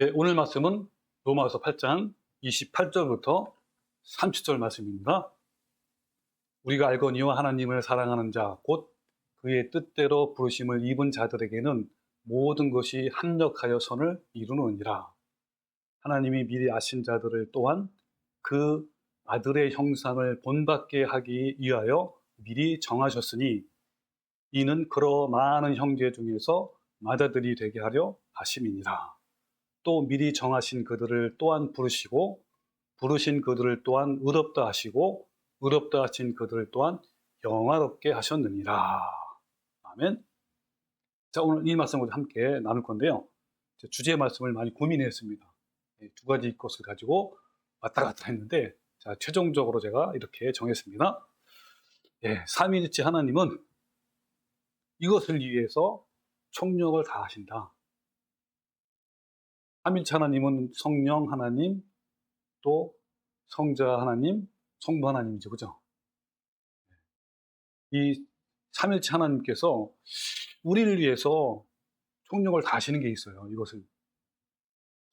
네, 오늘 말씀은 로마서 8장 28절부터 30절 말씀입니다. 우리가 알거니와 하나님을 사랑하는 자, 곧 그의 뜻대로 부르심을 입은 자들에게는 모든 것이 합력하여 선을 이루느니라. 하나님이 미리 아신 자들을 또한 그 아들의 형상을 본받게 하기 위하여 미리 정하셨으니 이는 그러 많은 형제 중에서 맏아들이 되게 하려 하심이니라. 또 미리 정하신 그들을 또한 부르시고 부르신 그들을 또한 의롭다 하시고 의롭다 하신 그들을 또한 영화롭게 하셨느니라. 아멘. 자, 오늘 이 말씀을 함께 나눌 건데요. 주제 말씀을 많이 고민했습니다. 두 가지 것을 가지고 왔다 갔다 했는데, 자, 최종적으로 제가 이렇게 정했습니다. 삼위일체 하나님은 이것을 위해서 총력을 다하신다. 삼위일체 하나님은 성령 하나님, 또 성자 하나님, 성부 하나님이죠. 그죠? 이 삼위일체 하나님께서 우리를 위해서 총력을 다하시는 게 있어요. 이것을.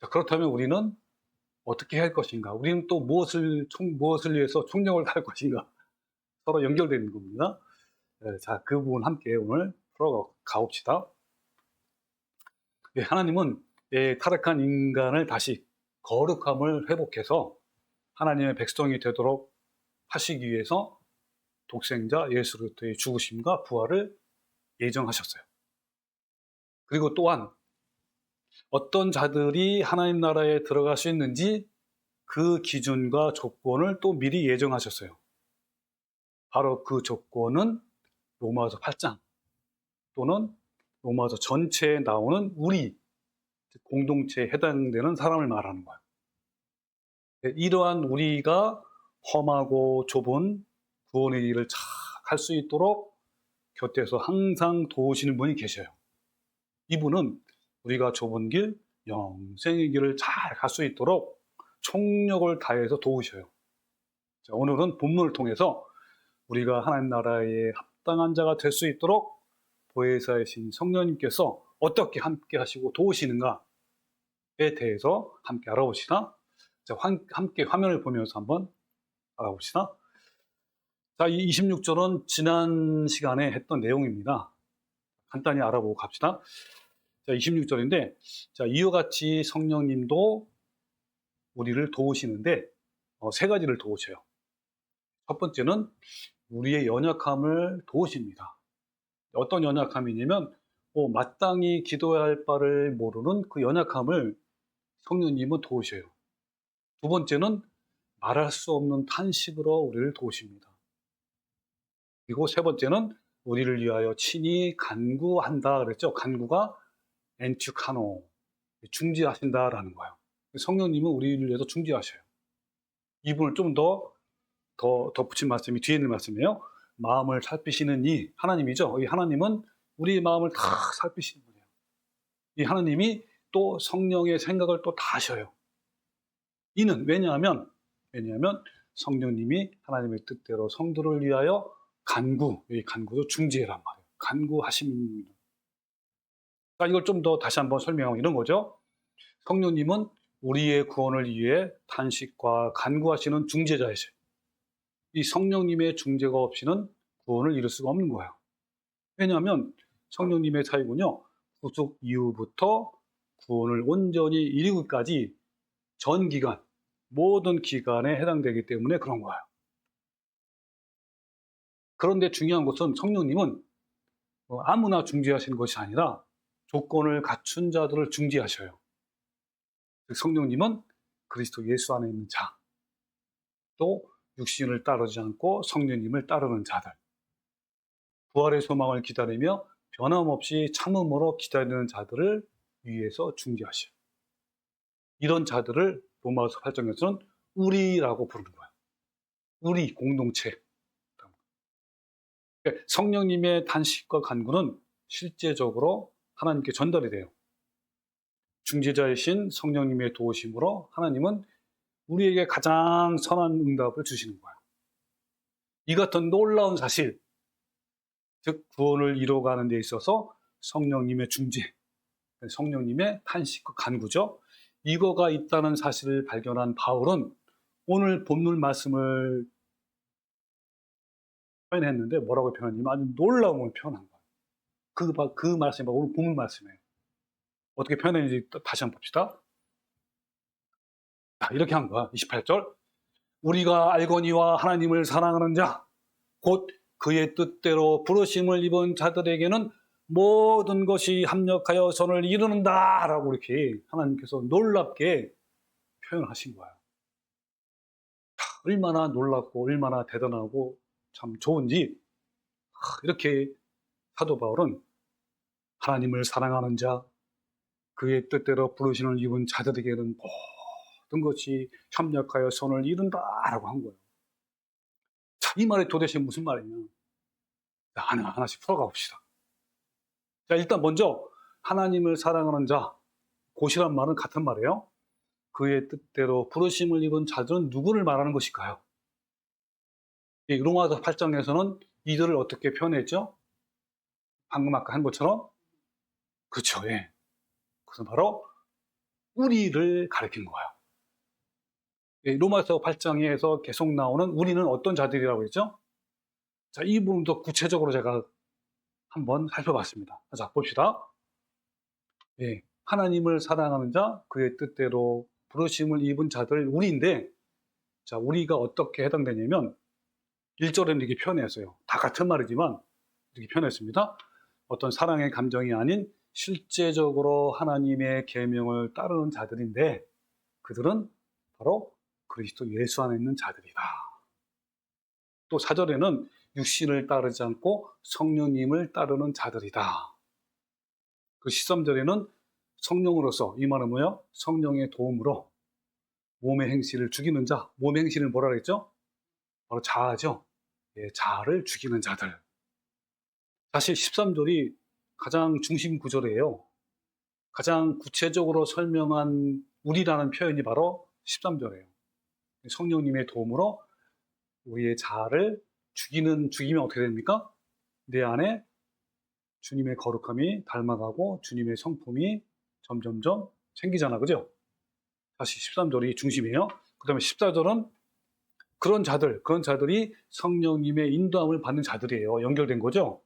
자, 그렇다면 우리는 어떻게 할 것인가? 우리는 또 무엇을 위해서 총력을 다할 것인가? 서로 연결되는 겁니다. 자, 그 부분 함께 오늘 풀어 가봅시다. 하나님은 타락한 인간을 다시 거룩함을 회복해서 하나님의 백성이 되도록 하시기 위해서 독생자 예수 그리스도의 죽으심과 부활을 예정하셨어요. 그리고 또한 어떤 자들이 하나님 나라에 들어갈 수 있는지 그 기준과 조건을 또 미리 예정하셨어요. 바로 그 조건은 로마서 8장 또는 로마서 전체에 나오는 우리 공동체에 해당되는 사람을 말하는 거예요. 이러한 우리가 험하고 좁은 구원의 일을 잘 할 수 있도록 곁에서 항상 도우시는 분이 계셔요. 이분은 우리가 좁은 길, 영생의 길을 잘 갈 수 있도록 총력을 다해서 도우셔요. 자, 오늘은 본문을 통해서 우리가 하나님 나라에 합당한 자가 될 수 있도록 보혜사이신 성령님께서 어떻게 함께 하시고 도우시는가에 대해서 함께 알아봅시다. 자, 함께 화면을 보면서 한번 알아봅시다. 자, 이 26절은 지난 시간에 했던 내용입니다. 간단히 알아보고 갑시다. 자, 26절인데, 자, 이와 같이 성령님도 우리를 도우시는데, 세 가지를 도우셔요. 첫 번째는 우리의 연약함을 도우십니다. 어떤 연약함이냐면, 마땅히 기도해야 할 바를 모르는 그 연약함을 성령님은 도우셔요. 두 번째는 말할 수 없는 탄식으로 우리를 도우십니다. 그리고 세 번째는 우리를 위하여 친히 간구한다 그랬죠. 간구가 엔축하노, 중지하신다라는 거예요. 성령님은 우리를 위해서 중지하셔요. 이 부분을 좀 더 덧붙인 말씀이 뒤에 있는 말씀이에요. 마음을 살피시는 이 하나님이죠. 이 하나님은 우리의 마음을 다 살피시는 분이에요. 이 하나님이 또 성령의 생각을 또 다 하셔요. 이는 왜냐하면 성령님이 하나님의 뜻대로 성도를 위하여 이 간구도 중지해란 말이에요. 간구하십니다. 이걸 좀 더 다시 한번 설명하고 이런 거죠. 성령님은 우리의 구원을 위해 탄식과 간구하시는 중재자이세요. 이 성령님의 중재가 없이는 구원을 이룰 수가 없는 거예요. 왜냐하면 성령님의 사역은요, 구속 이후부터 구원을 온전히 이루기까지 전 기간, 모든 기간에 해당되기 때문에 그런 거예요. 그런데 중요한 것은 성령님은 아무나 중재하시는 것이 아니라 조건을 갖춘 자들을 중재하셔요. 성령님은 그리스도 예수 안에 있는 자, 또 육신을 따르지 않고 성령님을 따르는 자들, 부활의 소망을 기다리며 변함없이 참음으로 기다리는 자들을 위해서 중재하셔요. 이런 자들을 로마서 8장에서는 우리라고 부르는 거예요. 우리 공동체. 성령님의 탄식과 간구는 실제적으로 하나님께 전달이 돼요. 중재자이신 성령님의 도우심으로 하나님은 우리에게 가장 선한 응답을 주시는 거예요. 이 같은 놀라운 사실, 즉 구원을 이루어가는 데 있어서 성령님의 중재, 성령님의 탄식과 간구죠. 이거가 있다는 사실을 발견한 바울은 오늘 본문 말씀을 표현했는데 뭐라고 표현하냐면 아주 놀라움을 표현한 거예요. 그 말씀이 오늘 본문 말씀이에요. 어떻게 표현했는지 다시 한번 봅시다. 자, 이렇게 한 거야. 28절. 우리가 알거니와 하나님을 사랑하는 자, 곧 그의 뜻대로 부르심을 입은 자들에게는 모든 것이 합력하여 선을 이루는다 라고 이렇게 하나님께서 놀랍게 표현하신 거예요. 얼마나 놀랍고 얼마나 대단하고 참 좋은지 이렇게 사도 바울은 하나님을 사랑하는 자, 그의 뜻대로 부르심을 입은 자들에게는 모든 것이 협력하여 선을 이룬다라고 한 거예요. 자, 이 말이 도대체 무슨 말이냐? 하나씩 풀어가 봅시다. 자, 일단 먼저 하나님을 사랑하는 자, 곧이란 말은 같은 말이에요. 그의 뜻대로 부르심을 입은 자들은 누구를 말하는 것일까요? 로마서 8장에서는 이들을 어떻게 표현했죠? 방금 아까 한 것처럼 그렇죠. 예. 그것은 바로 우리를 가리킨 거예요. 로마서 8장에서 계속 나오는 우리는 어떤 자들이라고 했죠? 자, 이 부분도 구체적으로 제가 한번 살펴봤습니다. 자, 봅시다. 예, 하나님을 사랑하는 자, 그의 뜻대로 부르심을 입은 자들, 우리인데, 자, 우리가 어떻게 해당되냐면, 1절에는 이렇게 표현했어요. 다 같은 말이지만, 이렇게 표현했습니다. 어떤 사랑의 감정이 아닌 실제적으로 하나님의 계명을 따르는 자들인데, 그들은 바로 그리스도 예수 안에 있는 자들이다. 또 4절에는 육신을 따르지 않고 성령님을 따르는 자들이다. 그 13절에는 성령으로서, 이 말은 뭐예요? 성령의 도움으로 몸의 행실을 죽이는 자, 몸의 행실을 뭐라 그랬죠? 바로 자아죠. 예, 자아를 죽이는 자들. 사실 13절이 가장 중심 구절이에요. 가장 구체적으로 설명한 우리라는 표현이 바로 13절이에요. 성령님의 도움으로 우리의 자아를 죽이면 어떻게 됩니까? 내 안에 주님의 거룩함이 닮아가고 주님의 성품이 점점점 생기잖아. 그죠? 다시 13절이 중심이에요. 그 다음에 14절은 그런 자들이 성령님의 인도함을 받는 자들이에요. 연결된 거죠.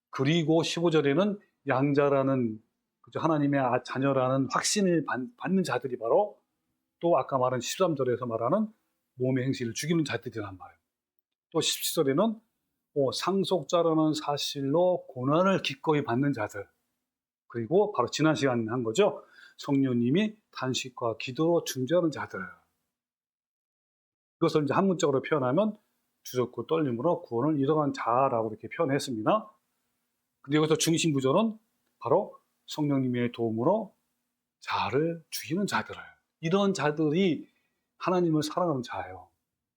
그리고 15절에는 양자라는, 그죠? 하나님의 자녀라는 확신을 받는 자들이 바로 또 아까 말한 13절에서 말하는 몸의 행실을 죽이는 자들이란 말이에요. 또 17절에는 상속자라는 사실로 고난을 기꺼이 받는 자들. 그리고 바로 지난 시간에 한 거죠. 성령님이 단식과 기도로 중재하는 자들. 이것을 이제 한문적으로 표현하면 주접고 떨림으로 구원을 이뤄간 자라고 이렇게 표현했습니다. 근데 여기서 중심 구조는 바로 성령님의 도움으로 자아를 죽이는 자들을. 이런 자들이 하나님을 사랑하는 자예요.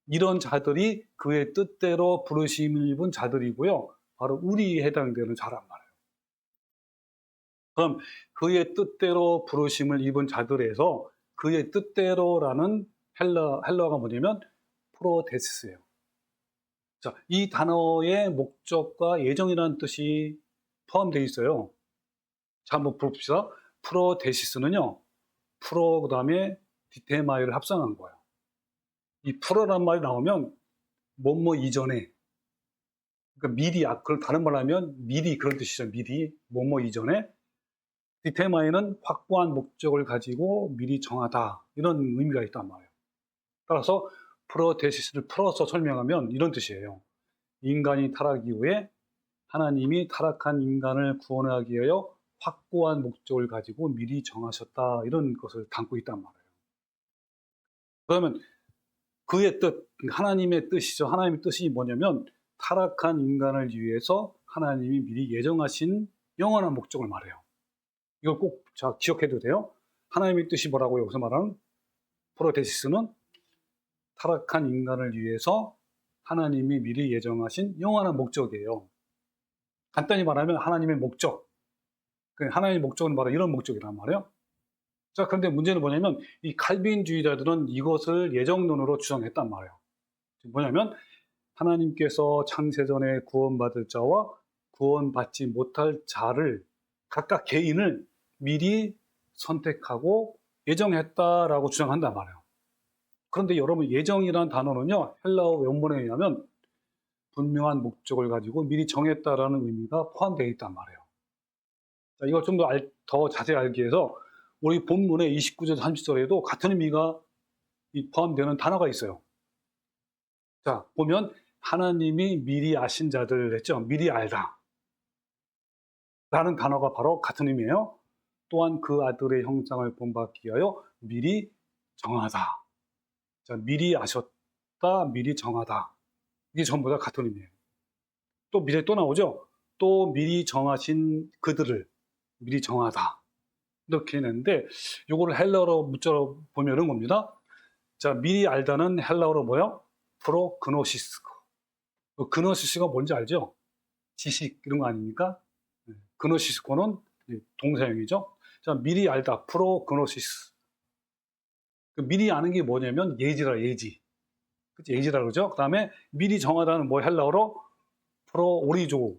이런 자들이 그의 뜻대로 부르심을 입은 자들이고요. 바로 우리에 해당되는 자란 말이에요. 그럼 그의 뜻대로 부르심을 입은 자들에서 그의 뜻대로라는 헬라어가 뭐냐면 프로데시스예요. 자, 이 단어의 목적과 예정이라는 뜻이 포함되어 있어요. 자, 한번 봅시다. 프로데시스는요, 프로 그다음에 디테마이를 합성한 거예요. 이 프로란 말이 나오면 뭐뭐 이전에, 그러니까 미리, 다른 말로 하면 미리, 그런 뜻이죠. 미리, 뭐뭐 이전에. 디테마이는 확고한 목적을 가지고 미리 정하다, 이런 의미가 있단 말이에요. 따라서 프로데시스를 풀어서 설명하면 이런 뜻이에요. 인간이 타락 이후에 하나님이 타락한 인간을 구원하기 위하여 확고한 목적을 가지고 미리 정하셨다, 이런 것을 담고 있단 말이에요. 그러면 그의 뜻, 하나님의 뜻이죠. 하나님의 뜻이 뭐냐면 타락한 인간을 위해서 하나님이 미리 예정하신 영원한 목적을 말해요. 이걸 꼭 기억해도 돼요. 하나님의 뜻이 뭐라고요? 여기서 말하는 프로데시스는 타락한 인간을 위해서 하나님이 미리 예정하신 영원한 목적이에요. 간단히 말하면 하나님의 목적. 하나님의 목적은 바로 이런 목적이란 말이에요. 자, 그런데 문제는 뭐냐면 이 칼빈주의자들은 이것을 예정론으로 주장했단 말이에요. 뭐냐면 하나님께서 창세전에 구원받을 자와 구원받지 못할 자를, 각각 개인을 미리 선택하고 예정했다라고 주장한단 말이에요. 그런데 여러분, 예정이라는 단어는요, 헬라어 원문에 의하면 분명한 목적을 가지고 미리 정했다라는 의미가 포함되어 있단 말이에요. 자, 이걸 좀 더 자세히 알기 위해서 우리 본문의 29절, 30절에도 같은 의미가 포함되는 단어가 있어요. 자, 보면 하나님이 미리 아신 자들 했죠. 미리 알다 라는 단어가 바로 같은 의미예요. 또한 그 아들의 형상을 본받기 위하여 미리 정하다. 자, 미리 아셨다, 미리 정하다. 이게 전부 다 같은 의미예요. 또 미래 또 나오죠. 또 미리 정하신 그들을 미리 정하다. 이렇게 했는데, 요거를 헬라어로 문자로 보면 이런 겁니다. 자, 미리 알다는 헬라어로 뭐요? 프로그노시스. 그노시스가 뭔지 알죠? 지식 이런 거 아닙니까? 그노시스코는 동사형이죠. 자, 미리 알다, 프로그노시스. 미리 아는 게 뭐냐면 예지라, 예지. 그치? 예지라 그러죠. 그 다음에 미리 정하다는 뭐 헬라어로 프로오리조.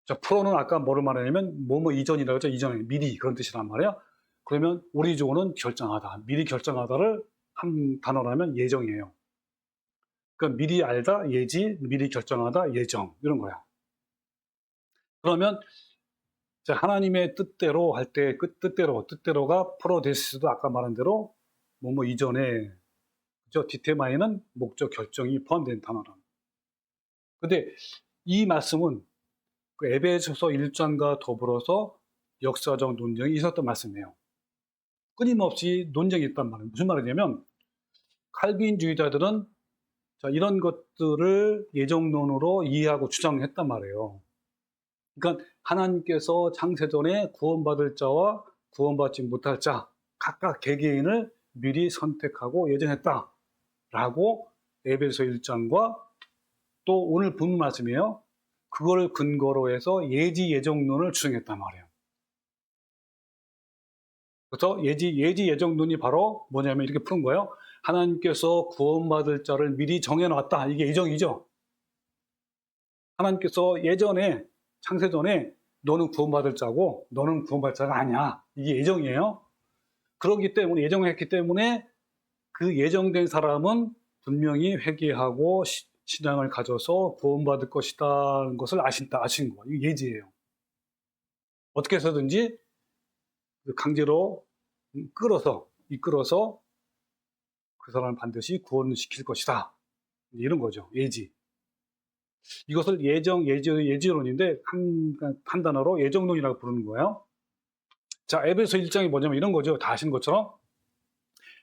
자, 프로는 아까 뭐를 말하냐면 뭐뭐 이전이라고 하죠. 이전에 미리 그런 뜻이란 말이야. 그러면 오리조는 결정하다. 미리 결정하다를 한 단어라면 예정이에요. 그러니까 미리 알다, 예지, 미리 결정하다, 예정 이런 거야. 그러면 자, 하나님의 뜻대로 할 때 그 뜻대로가 프로데시스도 아까 말한 대로 뭐뭐 이전에 그죠? 디테마이는 목적 결정이 포함된 단어라. 근데 이 말씀은 그 에베소서 1장과 더불어서 역사적 논쟁이 있었던 말씀이에요. 끊임없이 논쟁이 있단 말이에요. 무슨 말이냐면 칼빈주의자들은 자, 이런 것들을 예정론으로 이해하고 주장했단 말이에요. 그러니까 하나님께서 창세전에 구원받을 자와 구원받지 못할 자 각각 개개인을 미리 선택하고 예정했다라고 에베소 1장과 또 오늘 본 말씀이에요. 그걸 근거로 해서 예지 예정론을 주장했단 말이에요. 그래서 예지 예정론이 바로 뭐냐면 이렇게 푸는 거예요. 하나님께서 구원받을 자를 미리 정해놨다. 이게 예정이죠. 하나님께서 예전에 창세전에 너는 구원받을 자고 너는 구원받을 자가 아니야. 이게 예정이에요. 그렇기 때문에 예정했기 때문에 그 예정된 사람은 분명히 회개하고 신앙을 가져서 구원받을 것이라는 것을 아신 거예요. 이게 예지예요. 어떻게 해서든지 강제로 이끌어서 그 사람을 반드시 구원시킬 것이다. 이런 거죠. 예지. 이것을 예지론인데 한 단어로 예정론이라고 부르는 거예요. 자, 에베소 1장이 뭐냐면 이런 거죠. 다 아시는 것처럼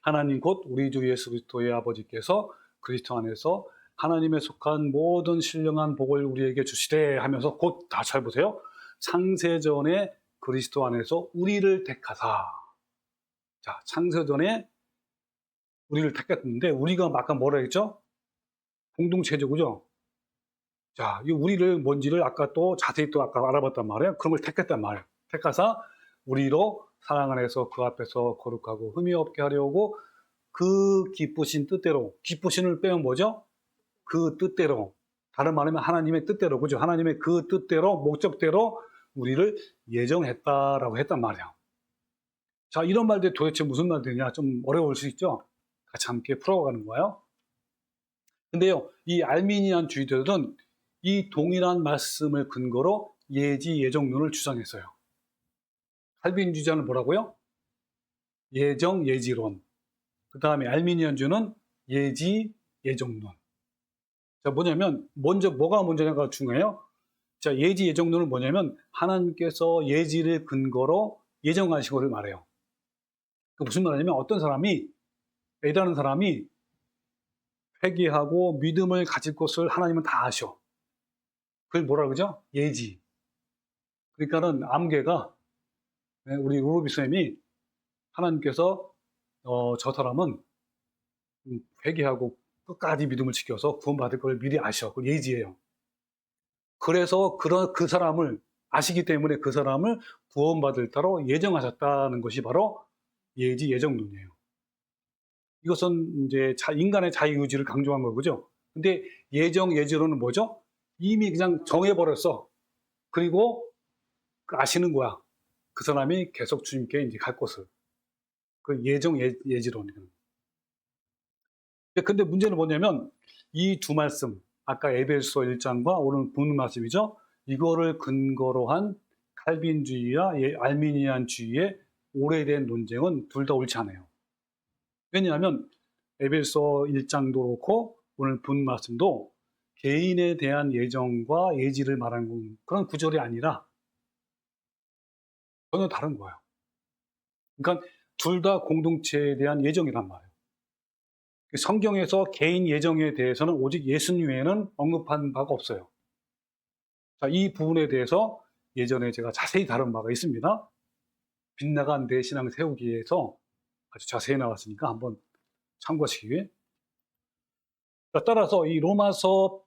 하나님 곧 우리 주 예수 그리스도의 아버지께서 그리스도 안에서 하나님에 속한 모든 신령한 복을 우리에게 주시되 하면서 곧 다 잘 보세요. 창세전에 그리스도 안에서 우리를 택하사. 자, 창세전에 우리를 택했는데 우리가 아까 뭐라 했죠? 공동체죠, 그죠? 자, 이 우리를 뭔지를 아까 또 자세히 또 아까 알아봤단 말이에요. 그런 걸 택했단 말이에요. 택하사 우리로 사랑 안에서 그 앞에서 거룩하고 흠이 없게 하려고 그 기쁘신 뜻대로, 기쁘신을 빼면 뭐죠? 그 뜻대로, 다른 말하면 하나님의 뜻대로, 그죠? 하나님의 그 뜻대로, 목적대로 우리를 예정했다라고 했단 말이에요. 자, 이런 말들 도대체 무슨 말들이냐? 좀 어려울 수 있죠? 같이 함께 풀어가는 거예요. 근데요, 이 알미니안 주의자들은 이 동일한 말씀을 근거로 예지 예정론을 주장했어요. 칼빈주의자는 뭐라고요? 예정 예지론. 그 다음에 알미니안주는 예지 예정론. 자, 뭐냐면 뭐가 먼저냐가 중요해요. 자, 예지 예정론은 뭐냐면 하나님께서 예지를 근거로 예정하신 것을 말해요. 그 무슨 말이냐면 어떤 사람이 A라는 사람이 회개하고 믿음을 가질 것을 하나님은 다 아셔. 그걸 뭐라 그러죠? 예지. 그러니까는 암개가 우리 우르비 쌤이 하나님께서 저 사람은 회개하고 끝까지 믿음을 지켜서 구원받을 걸 미리 아셔. 그 예지예요. 그래서 그 사람을 아시기 때문에 그 사람을 구원받을 따로 예정하셨다는 것이 바로 예지 예정론이에요. 이것은 이제 인간의 자유의지를 강조한 거죠. 근데 예지론은 뭐죠? 이미 그냥 정해버렸어. 그리고 아시는 거야. 그 사람이 계속 주님께 이제 갈 것을. 그 예지론이거든요. 근데 문제는 뭐냐면 이 두 말씀, 아까 에베소 1장과 오늘 본 말씀이죠. 이거를 근거로 한 칼빈주의와 알미니안주의의 오래된 논쟁은 둘 다 옳지 않아요. 왜냐하면 에베소 1장도 그렇고 오늘 본 말씀도 개인에 대한 예정과 예지를 말하는 그런 구절이 아니라 전혀 다른 거예요. 그러니까 둘 다 공동체에 대한 예정이란 말이에요. 성경에서 개인 예정에 대해서는 오직 예수님 외에는 언급한 바가 없어요. 자, 이 부분에 대해서 예전에 제가 자세히 다룬 바가 있습니다. 빗나간 내 신앙 세우기에서 아주 자세히 나왔으니까 한번 참고하시기 위해. 따라서 이 로마서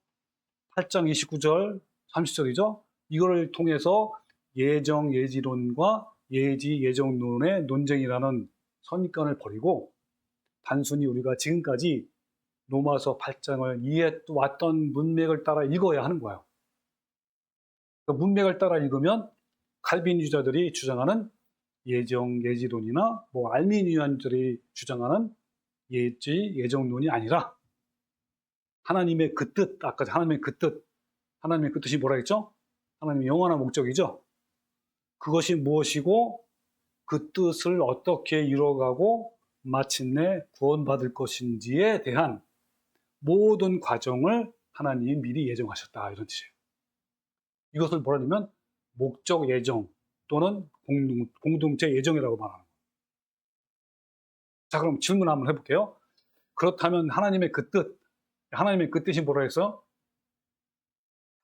8장 29절, 30절이죠. 이거를 통해서 예정, 예지론과 예지, 예정론의 논쟁이라는 선입관을 버리고 단순히 우리가 지금까지 로마서 8장을 이해해왔던 문맥을 따라 읽어야 하는 거예요. 그 문맥을 따라 읽으면 칼빈주자들이 주장하는 예정, 예지론이나 알미니안들이 주장하는 예지, 예정론이 아니라 하나님의 그 뜻, 아까 하나님의 그 뜻, 하나님의 그 뜻이 뭐라 했죠? 하나님의 영원한 목적이죠. 그것이 무엇이고 그 뜻을 어떻게 이루어가고 마침내 구원받을 것인지에 대한 모든 과정을 하나님이 미리 예정하셨다, 이런 뜻이에요. 이것을 뭐라 하냐면 목적 예정 또는 공동체 예정이라고 말하는 거예요. 자, 그럼 질문 한번 해볼게요. 그렇다면 하나님의 그 뜻이 뭐라 해서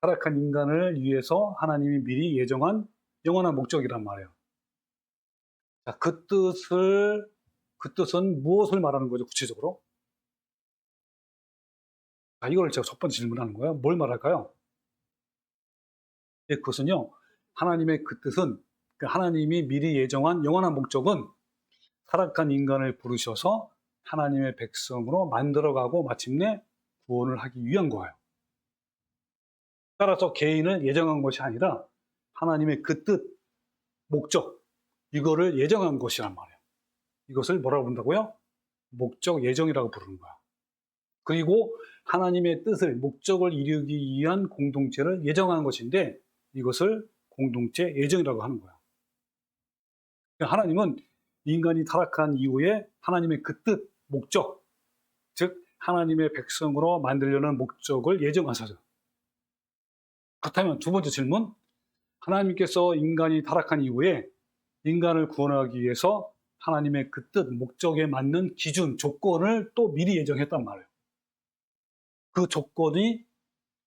타락한 인간을 위해서 하나님이 미리 예정한 영원한 목적이란 말이에요. 자, 그 뜻은 무엇을 말하는 거죠, 구체적으로? 자, 이걸 제가 첫 번째 질문하는 거예요. 뭘 말할까요? 네, 그것은요, 하나님의 그 뜻은, 하나님이 미리 예정한 영원한 목적은 타락한 인간을 부르셔서 하나님의 백성으로 만들어가고 마침내 구원을 하기 위한 거예요. 따라서 개인을 예정한 것이 아니라 하나님의 그 뜻, 목적, 이거를 예정한 것이란 말이에요. 이것을 뭐라고 부른다고요? 목적 예정이라고 부르는 거야. 그리고 하나님의 뜻을, 목적을 이루기 위한 공동체를 예정한 것인데 이것을 공동체 예정이라고 하는 거야. 하나님은 인간이 타락한 이후에 하나님의 그 뜻, 목적, 즉 하나님의 백성으로 만들려는 목적을 예정하셔서. 그렇다면 두 번째 질문, 하나님께서 인간이 타락한 이후에 인간을 구원하기 위해서 하나님의 그 뜻, 목적에 맞는 기준, 조건을 또 미리 예정했단 말이에요. 그 조건이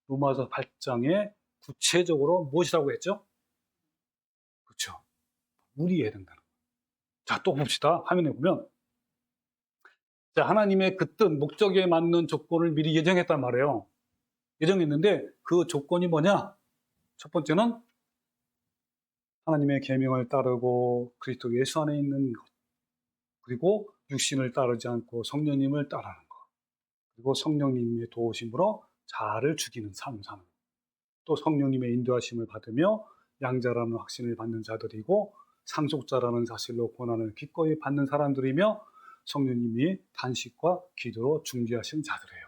로마서 8장에 구체적으로 무엇이라고 했죠? 그렇죠. 우리에 해당되는 거예요. 자, 또 봅시다. 화면에 보면 자, 하나님의 그 뜻, 목적에 맞는 조건을 미리 예정했단 말이에요. 예정했는데 그 조건이 뭐냐? 첫 번째는 하나님의 계명을 따르고 그리스도 예수 안에 있는 것, 그리고 육신을 따르지 않고 성령님을 따르는 것, 그리고 성령님의 도우심으로 자아를 죽이는 삶을 사는 것, 또 성령님의 인도하심을 받으며 양자라는 확신을 받는 자들이고 상속자라는 사실로 고난을 기꺼이 받는 사람들이며 성령님이 단식과 기도로 중재하시는 자들이에요.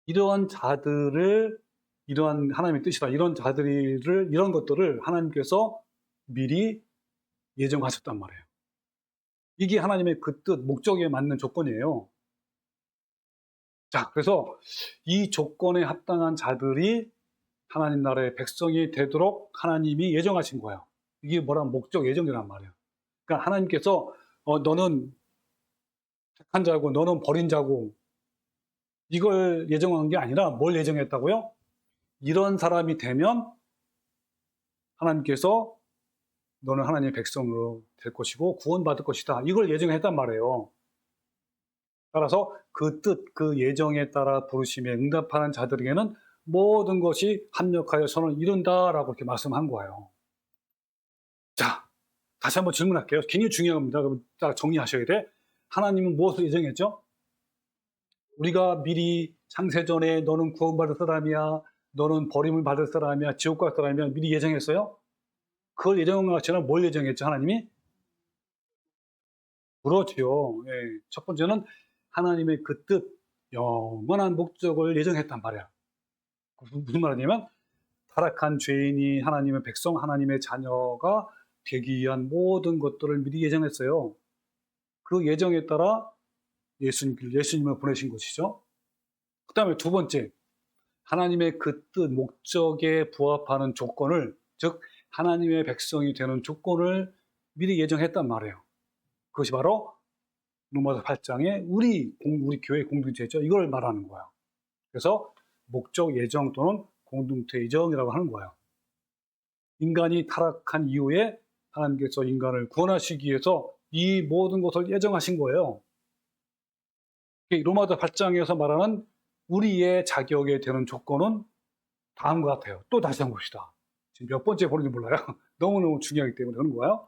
이러한 자들을, 이러한 하나님의 뜻이다, 이런 자들을, 이런 것들을 하나님께서 미리 예정하셨단 말이에요. 이게 하나님의 그 뜻, 목적에 맞는 조건이에요. 자, 그래서 이 조건에 합당한 자들이 하나님 나라의 백성이 되도록 하나님이 예정하신 거예요. 이게 뭐란 목적 예정이란 말이에요. 그러니까 하나님께서 너는 택한 자고 너는 버린 자고 이걸 예정한 게 아니라 뭘 예정했다고요? 이런 사람이 되면 하나님께서 너는 하나님의 백성으로 될 것이고 구원받을 것이다. 이걸 예정했단 말이에요. 따라서 그 뜻, 그 예정에 따라 부르심에 응답하는 자들에게는 모든 것이 합력하여 선을 이룬다라고 이렇게 말씀한 거예요. 자, 다시 한번 질문할게요. 굉장히 중요한 겁니다. 그럼 딱 정리하셔야 돼. 하나님은 무엇을 예정했죠? 우리가 미리 창세전에 너는 구원받을 사람이야, 너는 버림을 받을 사람이야, 지옥 갈 사람이야 미리 예정했어요? 그걸 예정한 것처럼 뭘 예정했죠, 하나님이? 그렇지요. 예. 첫 번째는 하나님의 그 뜻, 영원한 목적을 예정했단 말이야. 무슨 말이냐면 타락한 죄인이 하나님의 백성, 하나님의 자녀가 되기 위한 모든 것들을 미리 예정했어요. 그 예정에 따라 예수님을 보내신 것이죠. 그 다음에 두 번째, 하나님의 그 뜻, 목적에 부합하는 조건을, 즉 하나님의 백성이 되는 조건을 미리 예정했단 말이에요. 그것이 바로 로마서 8장에 우리 교회 공동체죠. 이걸 말하는 거예요. 그래서 목적 예정 또는 공동체 예정이라고 하는 거예요. 인간이 타락한 이후에 하나님께서 인간을 구원하시기 위해서 이 모든 것을 예정하신 거예요. 로마서 8장에서 말하는 우리의 자격에 되는 조건은 다음과 같아요. 또 다시 한 봅시다. 지금 몇 번째 보는지 몰라요. 너무너무 중요하기 때문에 그런 거예요.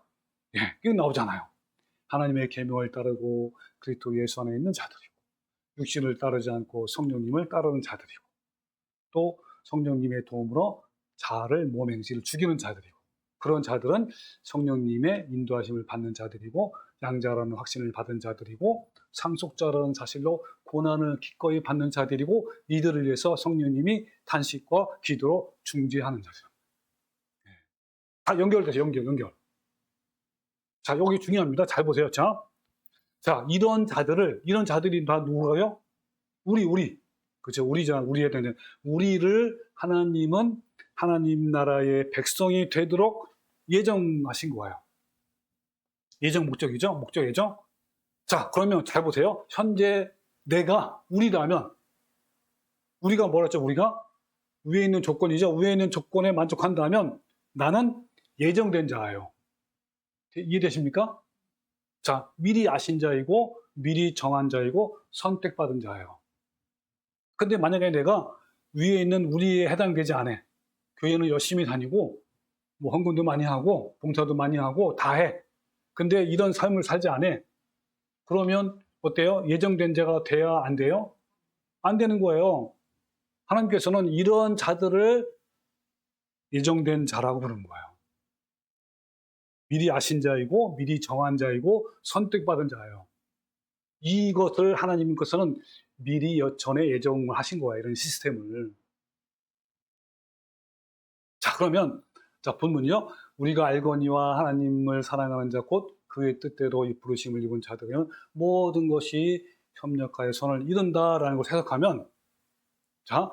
예, 이거 나오잖아요. 하나님의 계명을 따르고 그리스도 예수 안에 있는 자들이고, 육신을 따르지 않고 성령님을 따르는 자들이고, 또 성령님의 도움으로 자아를 몸행실을 죽이는 자들이고, 그런 자들은 성령님의 인도하심을 받는 자들이고, 양자라는 확신을 받은 자들이고, 상속자라는 사실로 고난을 기꺼이 받는 자들이고, 이들을 위해서 성령님이 탄식과 기도로 중재하는 자들. 다 연결돼서 연결. 자, 여기 중요합니다. 잘 보세요. 자, 이런 자들이 다 누구예요? 우리. 그죠? 우리에 대한, 우리를 하나님은 하나님 나라의 백성이 되도록 예정하신 거예요. 예정 목적이죠? 목적 예정? 자, 그러면 잘 보세요. 현재 우리라면, 우리가 뭐랬죠? 우리가? 위에 있는 조건이죠? 위에 있는 조건에 만족한다면 나는 예정된 자예요. 이해되십니까? 자, 미리 아신 자이고, 미리 정한 자이고, 선택받은 자예요. 근데 만약에 내가 위에 있는 우리에 해당되지 않아. 교회는 열심히 다니고, 뭐 헌금도 많이 하고, 봉사도 많이 하고, 다 해. 근데 이런 삶을 살지 않아. 그러면 어때요? 예정된 자가 돼야 안 돼요? 안 되는 거예요. 하나님께서는 이런 자들을 예정된 자라고 부르는 거예요. 미리 아신 자이고, 미리 정한 자이고, 선택받은 자예요. 이것을 하나님께서는 미리 전에 예정을 하신 거예요. 이런 시스템을. 자, 그러면, 자, 본문이요. 우리가 알거니와 하나님을 사랑하는 자, 곧 그의 뜻대로 이 부르심을 입은 자들은 모든 것이 협력하여 선을 이룬다라는 걸 해석하면, 자,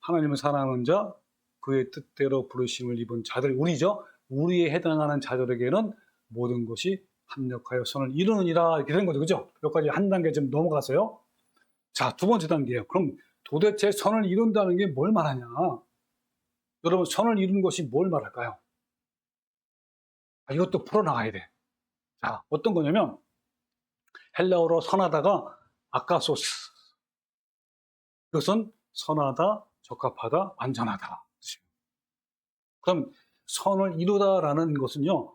하나님을 사랑하는 자, 그의 뜻대로 부르심을 입은 자들, 우리죠. 우리에 해당하는 자들에게는 모든 것이 합력하여 선을 이루느니라 이렇게 된 거죠. 그죠? 여기까지 한 단계 좀 넘어갔어요. 자, 두 번째 단계예요. 그럼 도대체 선을 이룬다는 게 뭘 말하냐? 여러분, 선을 이루는 것이 뭘 말할까요? 이것도 풀어나가야 돼. 자, 어떤 거냐면 헬라어로 선하다가 아카소스. 이것은 선하다, 적합하다, 완전하다. 그럼 선을 이루다라는 것은요,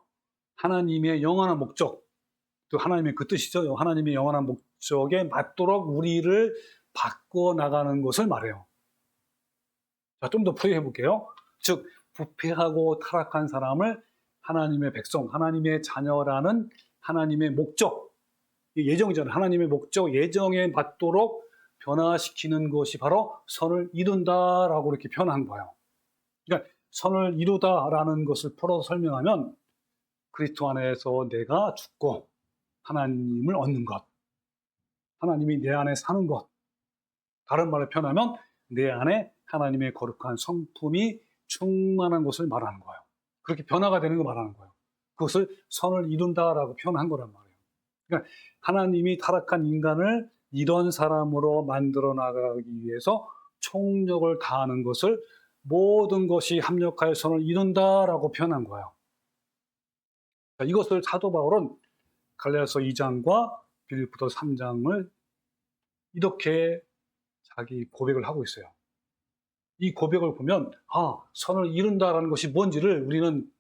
하나님의 영원한 목적, 또 하나님의 그 뜻이죠. 하나님의 영원한 목적에 맞도록 우리를 바꿔 나가는 것을 말해요. 자, 좀 더 풀이해 볼게요. 즉, 부패하고 타락한 사람을 하나님의 백성, 하나님의 자녀라는 하나님의 목적, 예정이잖아요. 하나님의 목적, 예정에 맞도록 변화시키는 것이 바로 선을 이룬다라고 이렇게 표현한 거예요. 그러니까 선을 이루다라는 것을 풀어서 설명하면 그리스도 안에서 내가 죽고 하나님을 얻는 것, 하나님이 내 안에 사는 것, 다른 말로 표현하면 내 안에 하나님의 거룩한 성품이 충만한 것을 말하는 거예요. 그렇게 변화가 되는 걸 말하는 거예요. 그것을 선을 이룬다라고 표현한 거란 말이에요. 그러니까 하나님이 타락한 인간을 이런 사람으로 만들어 나가기 위해서 총력을 다하는 것을 모든 것이 합력하여 선을 이룬다라고 표현한 거예요. 이것을 사도 바울은 갈라디아서 2장과 빌립보서 3장을 이렇게 자기 고백을 하고 있어요. 이 고백을 보면 선을 이룬다라는 것이 뭔지를 우리는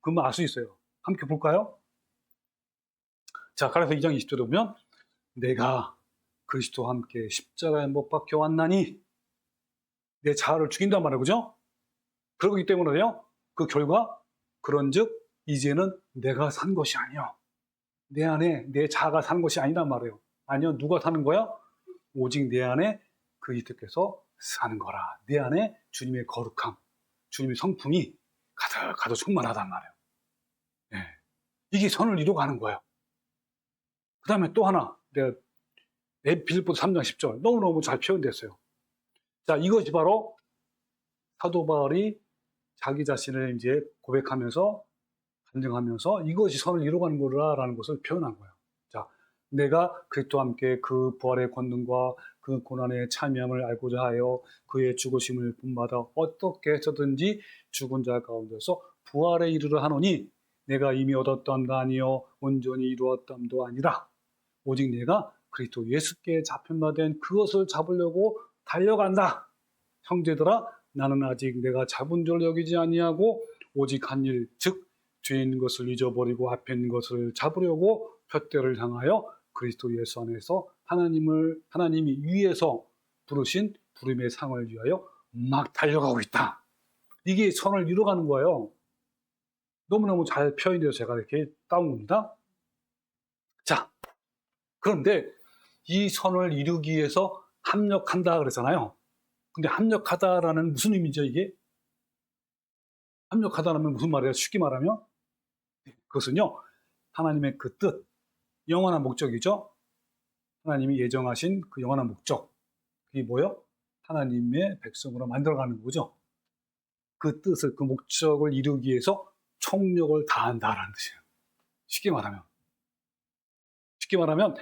금방 알 수 있어요. 함께 볼까요? 자, 갈라디아서 2장 20절에 보면 내가 그리스도와 함께 십자가에 못 박혀 왔나니 내 자아를 죽인단 말이에요. 그죠? 그러기 때문에요. 그 결과 그런즉 이제는 내가 산 것이 아니요 내 안에 내 자아가 사는 것이 아니란 말이에요. 아니요, 누가 사는 거야? 오직 내 안에 그리스도께서 사는 거라. 내 안에 주님의 거룩함, 주님의 성품이 가득 충만하단 말이에요. 네. 이게 선을 이루어가는 거예요. 그 다음에 또 하나, 내가 빌립보서 3장 10절 너무너무 잘 표현됐어요. 자, 이것이 바로 사도 바울이 자기 자신을 이제 고백하면서 간증하면서 이것이 선을 이루어가는 거라라는 것을 표현한 거예요. 자, 내가 그리스도와 함께 그 부활의 권능과 그 고난의 참여함을 알고자 하여 그의 죽으심을 본받아 어떻게 해서든지 죽은 자 가운데서 부활에 이르러 하노니 내가 이미 얻었담도 아니요 온전히 이루었담도 아니라 오직 내가 그리스도 예수께 잡힌 바 된 그것을 잡으려고 달려간다. 형제들아, 나는 아직 내가 잡은 줄 여기지 아니하고 오직 한 일, 즉 뒤에 있는 것을 잊어버리고 앞에 있는 것을 잡으려고 푯대를 향하여 그리스도 예수 안에서 하나님이 위에서 부르신 부름의 상을 위하여 막 달려가고 있다. 이게 선을 이루어가는 거예요. 너무너무 잘 표현돼서 제가 이렇게 따온 겁니다. 자, 그런데 이 선을 이루기 위해서 합력한다 그랬잖아요. 근데 합력하다라는 무슨 의미죠, 이게? 합력하다라는 무슨 말이에요? 쉽게 말하면 그것은요, 하나님의 그 뜻, 영원한 목적이죠. 하나님이 예정하신 그 영원한 목적. 그게 뭐예요? 하나님의 백성으로 만들어가는 거죠. 그 뜻을, 그 목적을 이루기 위해서 총력을 다한다라는 뜻이에요. 쉽게 말하면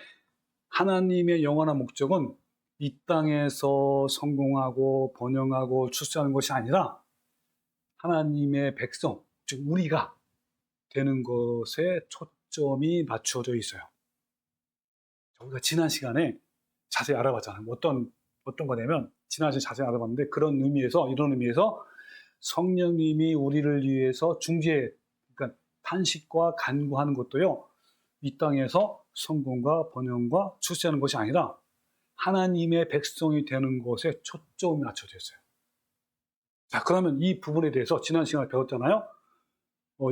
하나님의 영원한 목적은 이 땅에서 성공하고 번영하고 출세하는 것이 아니라 하나님의 백성, 즉 우리가 되는 것에 초점이 맞춰져 있어요. 우리가 지난 시간에 자세히 알아봤잖아요. 어떤 거냐면 지난 시간에 자세히 알아봤는데 이런 의미에서 성령님이 우리를 위해서 그러니까 탄식과 간구하는 것도요, 이 땅에서 성공과 번영과 출세하는 것이 아니라 하나님의 백성이 되는 것에 초점이 맞춰져 있어요. 자, 그러면 이 부분에 대해서 지난 시간에 배웠잖아요.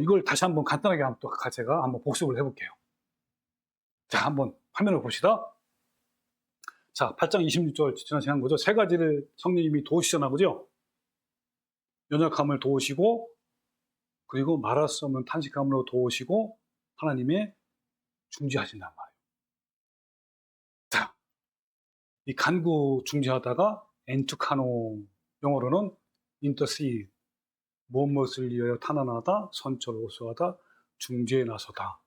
이걸 다시 한번 간단하게 제가 한번 복습을 해볼게요. 자, 한번 화면을 봅시다. 자, 8장 26절 지난 시간 거죠. 세 가지를 성령님이 도우시잖아, 그죠? 연약함을 도우시고, 그리고 말할 수 없는 탄식함으로 도우시고, 하나님의 중지하신단 말이에요. 자, 이 간구 중지하다가 엔투카노, 영어로는 intercede, 무엇을 위하여 탄원하다, 선처를 호소하다, 중재에 나서다.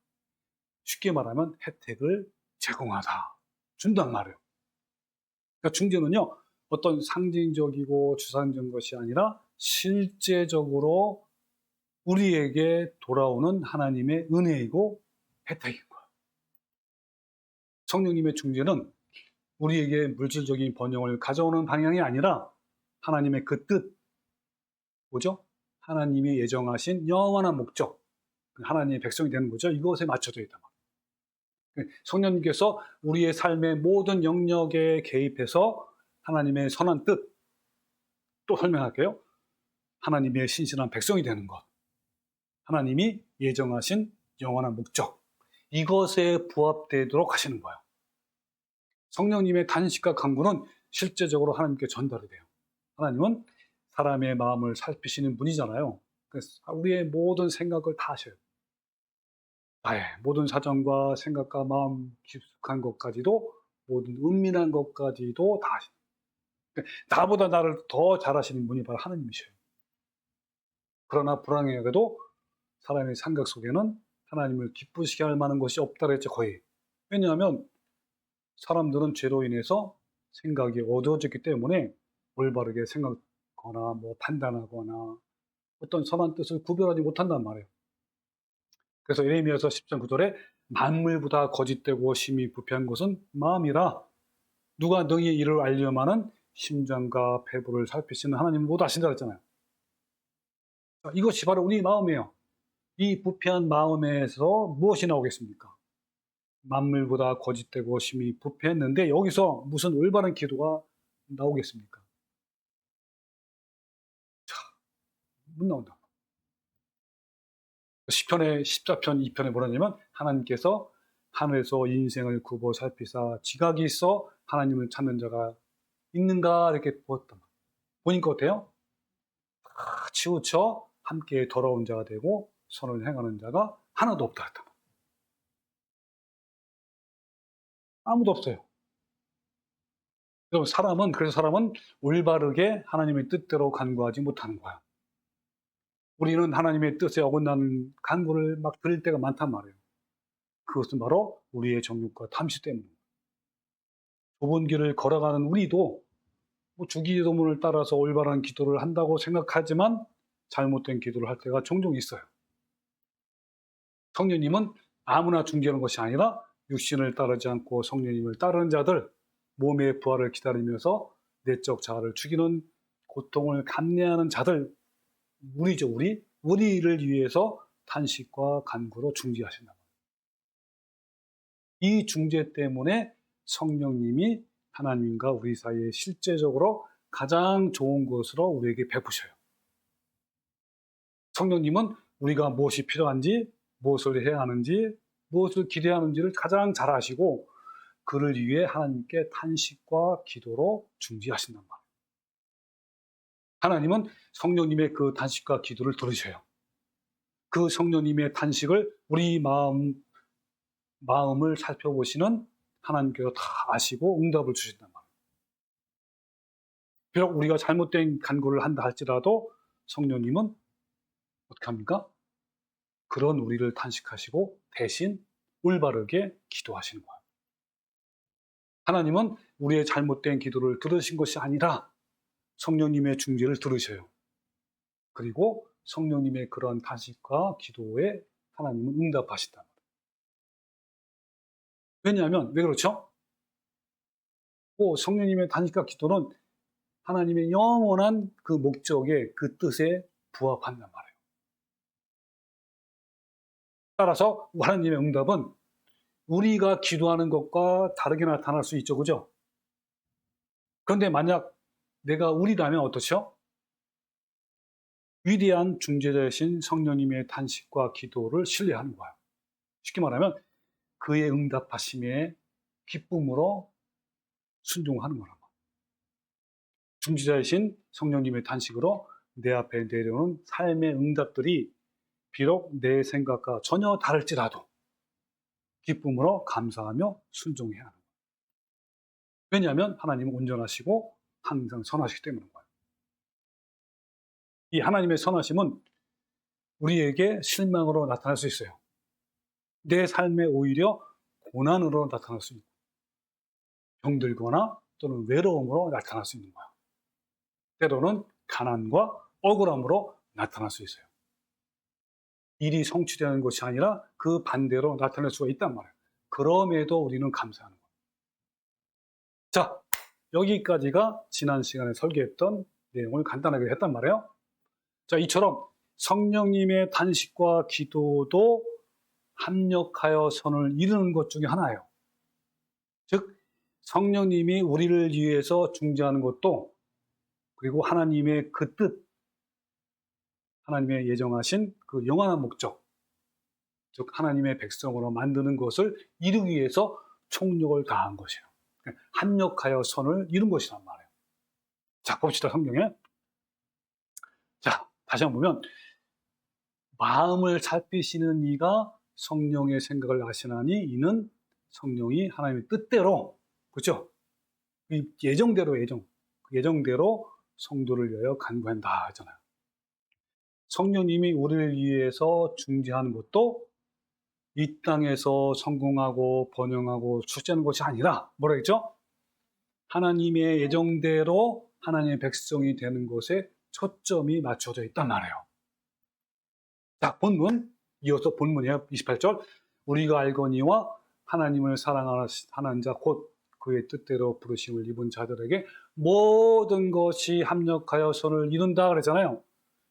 쉽게 말하면 혜택을 제공하다, 준단 말이에요. 그러니까 중재는요, 어떤 상징적이고 주관적인 것이 아니라 실제적으로 우리에게 돌아오는 하나님의 은혜이고 혜택인 거예요. 성령님의 중재는 우리에게 물질적인 번영을 가져오는 방향이 아니라 하나님의 그 뜻, 뭐죠? 하나님이 예정하신 영원한 목적, 하나님의 백성이 되는 거죠. 이것에 맞춰져 있단 말이에요. 성령님께서 우리의 삶의 모든 영역에 개입해서 하나님의 선한 뜻, 또 설명할게요. 하나님의 신실한 백성이 되는 것, 하나님이 예정하신 영원한 목적, 이것에 부합되도록 하시는 거예요. 성령님의 단식과 간구는 실제적으로 하나님께 전달이 돼요. 하나님은 사람의 마음을 살피시는 분이잖아요. 그래서 우리의 모든 생각을 다 아셔요. 나의 모든 사정과 생각과 마음 깊숙한 것까지도, 모든 은밀한 것까지도 다 아셔요. 나보다 나를 더 잘 아시는 분이 바로 하나님이셔요. 그러나 불행하게도 사람의 생각 속에는 하나님을 기쁘시게 할 만한 것이 없다 그랬죠, 거의. 왜냐하면 사람들은 죄로 인해서 생각이 어두워졌기 때문에 올바르게 생각하거나 판단하거나 어떤 선한 뜻을 구별하지 못한단 말이에요. 그래서 예레미야서 10장 9절에 만물보다 거짓되고 심히 부패한 것은 마음이라 누가 너희의 일을 알려마는 심장과 배부를 살피시는 하나님을 못 아신다 그랬잖아요. 이것이 바로 우리 마음이에요. 이 부패한 마음에서 무엇이 나오겠습니까? 만물보다 거짓되고 심히 부패했는데 여기서 무슨 올바른 기도가 나오겠습니까? 자, 못 나온다. 시편의 14편 2편에 뭐라냐면 하나님께서 하늘에서 인생을 굽어 살피사 지각이 있어 하나님을 찾는 자가 있는가 이렇게 보았다. 보니까 어때요? 다 치우쳐 함께 더러운 자가 되고 선을 행하는 자가 하나도 없다 했다. 아무도 없어요. 그래서 사람은 올바르게 하나님의 뜻대로 간구하지 못하는 거야. 우리는 하나님의 뜻에 어긋나는 간구를 막 드릴 때가 많단 말이에요. 그것은 바로 우리의 정욕과 탐시 때문입니다. 좁은 길을 걸어가는 우리도 주기도문을 따라서 올바른 기도를 한다고 생각하지만 잘못된 기도를 할 때가 종종 있어요. 성령님은 아무나 중재하는 것이 아니라 육신을 따르지 않고 성령님을 따르는 자들, 몸의 부활을 기다리면서 내적 자아를 죽이는 고통을 감내하는 자들, 우리죠, 우리를 위해서 탄식과 간구로 중재하신다. 이 중재 때문에 성령님이 하나님과 우리 사이에 실제적으로 가장 좋은 것으로 우리에게 베푸셔요. 성령님은 우리가 무엇이 필요한지, 무엇을 해야 하는지, 무엇을 기대하는지를 가장 잘 아시고 그를 위해 하나님께 탄식과 기도로 중재하신단 말이에요. 하나님은 성령님의 그 탄식과 기도를 들으셔요. 그 성령님의 탄식을 우리 마음을 살펴보시는 하나님께서 다 아시고 응답을 주신단 말이에요. 비록 우리가 잘못된 간구를 한다 할지라도 성령님은 어떻게 합니까? 그런 우리를 탄식하시고 대신 올바르게 기도하시는 거예요. 하나님은 우리의 잘못된 기도를 들으신 것이 아니라 성령님의 중재를 들으셔요. 그리고 성령님의 그런 탄식과 기도에 하나님은 응답하신다. 왜냐하면 왜 그렇죠? 성령님의 탄식과 기도는 하나님의 영원한 그 목적에 그 뜻에 부합한단 말이에요. 따라서 하나님의 응답은 우리가 기도하는 것과 다르게 나타날 수 있죠, 그죠? 그런데 만약 내가 우리라면 어떻죠? 위대한 중재자이신 성령님의 탄식과 기도를 신뢰하는 거예요. 쉽게 말하면 그의 응답하심에 기쁨으로 순종하는 거란 말이에요. 중재자이신 성령님의 탄식으로 내 앞에 내려오는 삶의 응답들이 비록 내 생각과 전혀 다를지라도 기쁨으로 감사하며 순종해야 하는 거예요. 왜냐하면 하나님은 온전하시고 항상 선하시기 때문인 거예요. 이 하나님의 선하심은 우리에게 실망으로 나타날 수 있어요. 내 삶에 오히려 고난으로 나타날 수 있고 병들거나 또는 외로움으로 나타날 수 있는 거예요. 때로는 가난과 억울함으로 나타날 수 있어요. 일이 성취되는 것이 아니라 그 반대로 나타날 수가 있단 말이에요. 그럼에도 우리는 감사하는 거예요. 자, 여기까지가 지난 시간에 설계했던 내용을 간단하게 했단 말이에요. 자, 이처럼 성령님의 탄식과 기도도 합력하여 선을 이루는 것 중에 하나예요. 즉, 성령님이 우리를 위해서 중재하는 것도 그리고 하나님의 그 뜻, 하나님의 예정하신 그 영원한 목적, 즉 하나님의 백성으로 만드는 것을 이루기 위해서 총력을 다한 것이에요. 합력하여 선을 이룬 것이란 말이에요. 자, 봅시다, 성경에. 자, 다시 한번 보면 마음을 살피시는 이가 성령의 생각을 아시나니 이는 성령이 하나님의 뜻대로, 그렇죠? 예정대로 성도를 위하여 간구한다 하잖아요. 성령님이 우리를 위해서 중재하는 것도 이 땅에서 성공하고 번영하고 출세하는 것이 아니라 뭐라 했죠? 하나님의 예정대로 하나님의 백성이 되는 것에 초점이 맞춰져 있단 말이에요. 자, 이어서 본문이에요. 28절. 우리가 알거니와 하나님을 사랑하는 자 곧 그의 뜻대로 부르심을 입은 자들에게 모든 것이 합력하여 선을 이룬다 그랬잖아요.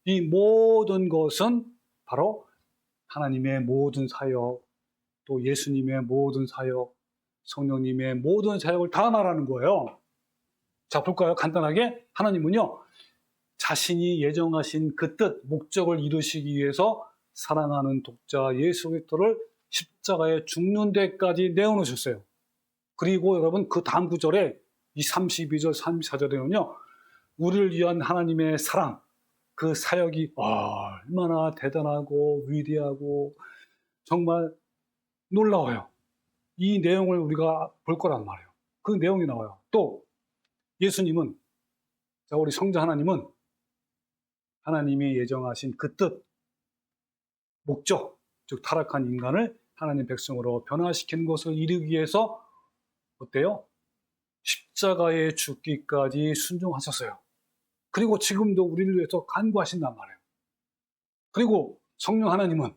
이 모든 것은 바로 하나님의 모든 사역, 또 예수님의 모든 사역, 성령님의 모든 사역을 다 말하는 거예요. 자, 볼까요? 간단하게. 하나님은요, 자신이 예정하신 그 뜻, 목적을 이루시기 위해서 사랑하는 독자 예수 그리스도를 십자가에 죽는 데까지 내어놓으셨어요. 그리고 여러분 그 다음 구절에 이 32절, 34절에는요. 우리를 위한 하나님의 사랑, 그 사역이 얼마나 대단하고 위대하고 정말 놀라워요. 이 내용을 우리가 볼 거란 말이에요. 그 내용이 나와요. 또 예수님은, 우리 성자 하나님은 하나님이 예정하신 그 뜻, 목적, 즉 타락한 인간을 하나님 백성으로 변화시키는 것을 이루기 위해서 어때요? 십자가에 죽기까지 순종하셨어요. 그리고 지금도 우리를 위해서 간구하신단 말이에요. 그리고 성령 하나님은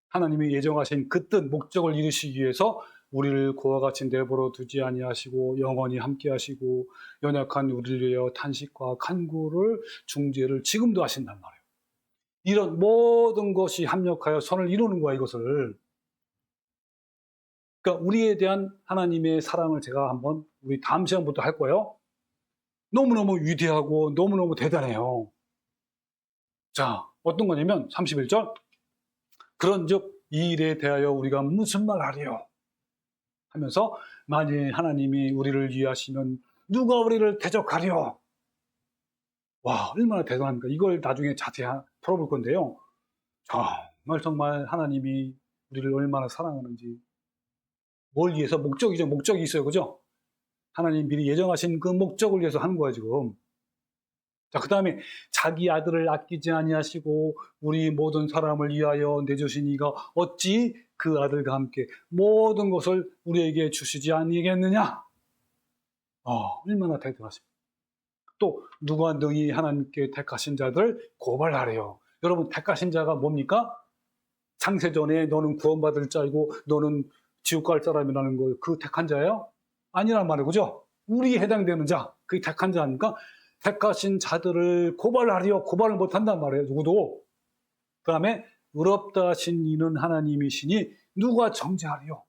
하나님이 예정하신 그 뜻, 목적을 이루시기 위해서 우리를 그와 같이 내버려 두지 아니하시고 영원히 함께 하시고 연약한 우리를 위하여 탄식과 간구를 중재를 지금도 하신단 말이에요. 이런 모든 것이 합력하여 선을 이루는 거야, 이것을. 그러니까 우리에 대한 하나님의 사랑을 제가 한번 우리 다음 시간부터 할 거예요. 너무너무 위대하고 너무너무 대단해요. 자, 어떤 거냐면 31절. 그런즉 이 일에 대하여 우리가 무슨 말 하리요? 하면서 만일 하나님이 우리를 위하시면 누가 우리를 대적하리요? 와, 얼마나 대단합니까? 이걸 나중에 자세히 풀어볼 건데요. 정말 하나님이 우리를 얼마나 사랑하는지, 뭘 위해서, 목적이죠. 목적이 있어요. 그죠? 하나님 미리 예정하신 그 목적을 위해서 하는 거야, 지금. 자, 그 다음에 자기 아들을 아끼지 아니하시고 우리 모든 사람을 위하여 내주신 이가 어찌 그 아들과 함께 모든 것을 우리에게 주시지 아니겠느냐? 얼마나 대단하십니까? 또 누가 너희 하나님께 택하신 자들 고발하래요. 여러분, 택하신 자가 뭡니까? 창세전에 너는 구원받을 자이고 너는 지옥 갈 사람이라는 거, 그 택한 자예요? 아니란 말이에요. 그죠? 우리에 해당되는 자, 그게 택한 자 아닙니까? 택하신 자들을 고발하리요. 고발을 못한단 말이에요. 누구도. 그 다음에 의롭다 하신 이는 하나님이시니 누가 정죄하리요?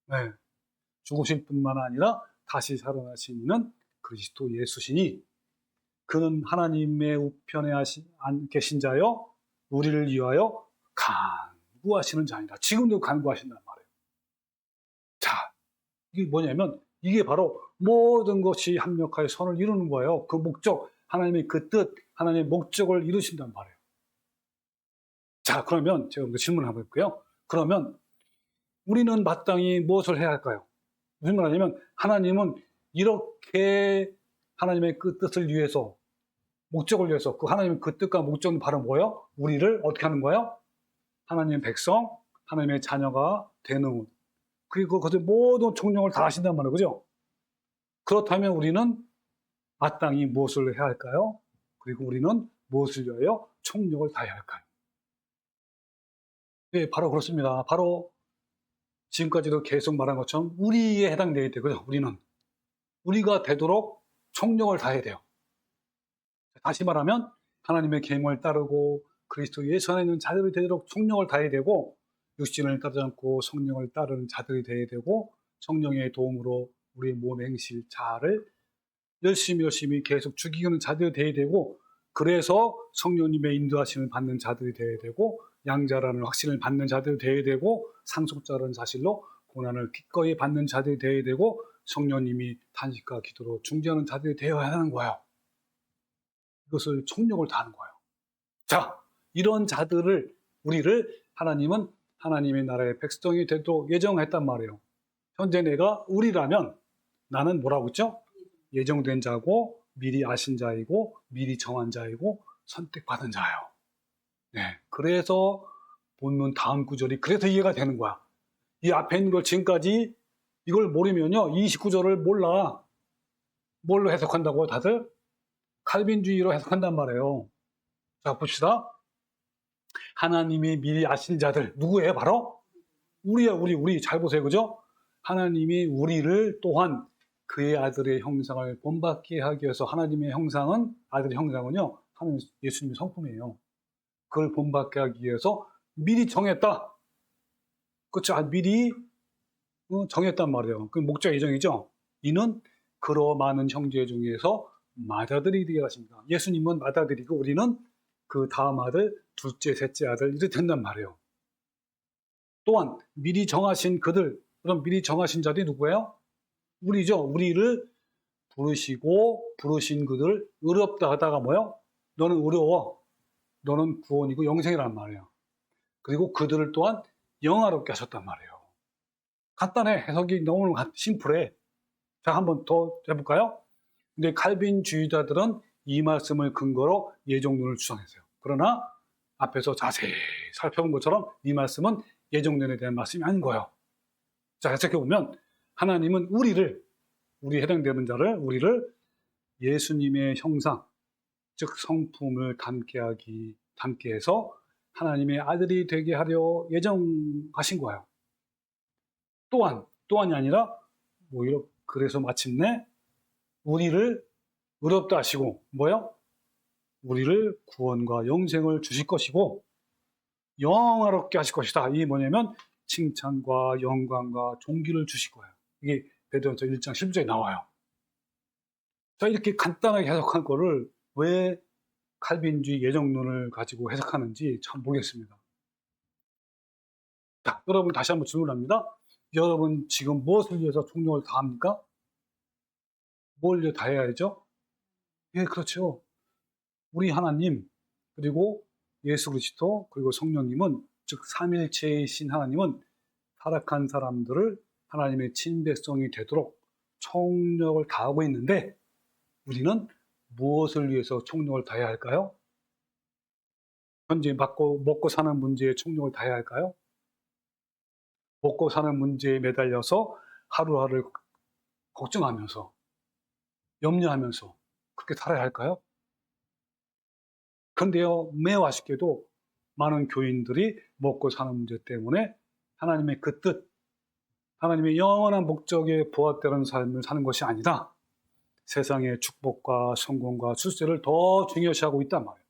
네. 죽으실 뿐만 아니라 다시 살아나신 이는 그리스도 예수시니 그는 하나님의 우편에 계신 자여 우리를 위하여 간구하시는 자이다. 지금도 간구하신단 말이에요. 자, 이게 뭐냐면 이게 바로 모든 것이 합력하여 선을 이루는 거예요. 그 목적, 하나님의 그 뜻, 하나님의 목적을 이루신단 말이에요. 자, 그러면 제가 질문을 한번 해볼게요. 그러면 우리는 마땅히 무엇을 해야 할까요? 무슨 말이냐면 하나님은 이렇게 하나님의 그 뜻을 위해서, 목적을 위해서, 그 하나님의 그 뜻과 목적은 바로 뭐예요? 우리를 어떻게 하는 거예요? 하나님의 백성, 하나님의 자녀가 되는, 그리고 그것의 모든 총력을 다 하신단 말이에요. 그죠? 그렇다면 우리는 마땅히 무엇을 해야 할까요? 그리고 우리는 무엇을 위하여 총력을 다해야 할까요? 네, 바로 그렇습니다. 바로 지금까지도 계속 말한 것처럼 우리에 해당되어야 되고요. 우리가 되도록 총력을 다해야 돼요. 다시 말하면 하나님의 계명을 따르고 그리스도 예수 안에 있는 자들이 되도록 총력을 다해야 되고, 육신을 따르지 않고 성령을 따르는 자들이 되어야 되고, 성령의 도움으로 우리의 몸에 행실 자를 열심히 계속 죽이는 자들이 되어야 되고, 그래서 성령님의 인도하심을 받는 자들이 되어야 되고, 양자라는 확신을 받는 자들이 되어야 되고, 상속자라는 사실로 고난을 기꺼이 받는 자들이 되어야 되고, 성령님이 탄식과 기도로 중재하는 자들이 되어야 하는 거예요. 이것을 총력을 다하는 거예요. 자, 이런 자들을, 우리를 하나님은 하나님의 나라의 백성이 되도록 예정했단 말이에요. 현재 내가 우리라면 나는 뭐라고 했죠? 예정된 자고 미리 아신 자이고 미리 정한 자이고 선택받은 자예요. 네, 그래서 본문 다음 구절이 그래서 이해가 되는 거야. 이 앞에 있는 걸 지금까지 이걸 모르면요, 29절을 몰라. 뭘로 해석한다고 다들? 칼빈주의로 해석한단 말이에요. 자, 봅시다. 하나님이 미리 아신 자들, 누구예요? 바로 우리야. 우리 잘 보세요. 그죠? 하나님이 우리를 또한 그의 아들의 형상을 본받게 하기 위해서, 하나님의 형상은, 아들의 형상은요, 하나님 예수님의 성품이에요. 그걸 본받게 하기 위해서 미리 정했다. 그렇죠? 미리 정했단 말이에요. 그 목적 예정이죠. 이는 그러 많은 형제 중에서 맏아들이 되게 하십니다. 예수님은 맏아들이고 우리는 그 다음 아들, 둘째, 셋째 아들 이렇게 된단 말이에요. 또한 미리 정하신 그들, 그럼 미리 정하신 자들이 누구예요? 우리죠. 우리를 부르시고 부르신 그들 의롭다 하다가 뭐요? 너는 의로워. 너는 구원이고 영생이란 말이에요. 그리고 그들을 또한 영화롭게 하셨단 말이에요. 간단해. 해석이 너무 심플해. 자, 한번 더 해볼까요? 근데 칼빈주의자들은 이 말씀을 근거로 예정론을 주장했어요. 그러나 앞에서 자세히 살펴본 것처럼 이 말씀은 예정론에 대한 말씀이 아닌 거예요. 자, 해석해보면 하나님은 우리 해당되는 자를, 우리를 예수님의 형상, 즉 성품을 담게 해서 하나님의 아들이 되게 하려 예정하신 거예요. 또한이 아니라 오히려 그래서 마침내 우리를 의롭다 하시고 뭐요? 우리를 구원과 영생을 주실 것이고 영화롭게 하실 것이다. 이게 뭐냐면 칭찬과 영광과 존귀를 주실 거예요. 이게 베드로전서 1장 10절에 나와요. 자, 이렇게 간단하게 해석한 거를 왜 칼빈주의 예정론을 가지고 해석하는지 참 모르겠습니다. 자, 여러분 다시 한번 질문합니다. 여러분 지금 무엇을 위해서 총력을 다합니까? 뭘 위해 다해야죠? 예, 그렇죠. 우리 하나님, 그리고 예수 그리스도, 그리고 성령님은, 즉 삼일체이신 하나님은 타락한 사람들을 하나님의 친백성이 되도록 총력을 다하고 있는데 우리는 무엇을 위해서 총력을 다해야 할까요? 현재 먹고 사는 문제에 총력을 다해야 할까요? 먹고 사는 문제에 매달려서 하루하루를 걱정하면서 염려하면서 그렇게 살아야 할까요? 그런데요, 매우 아쉽게도 많은 교인들이 먹고 사는 문제 때문에 하나님의 그 뜻, 하나님의 영원한 목적에 부합되는 삶을 사는 것이 아니다. 세상의 축복과 성공과 출세를 더 중요시하고 있단 말이에요.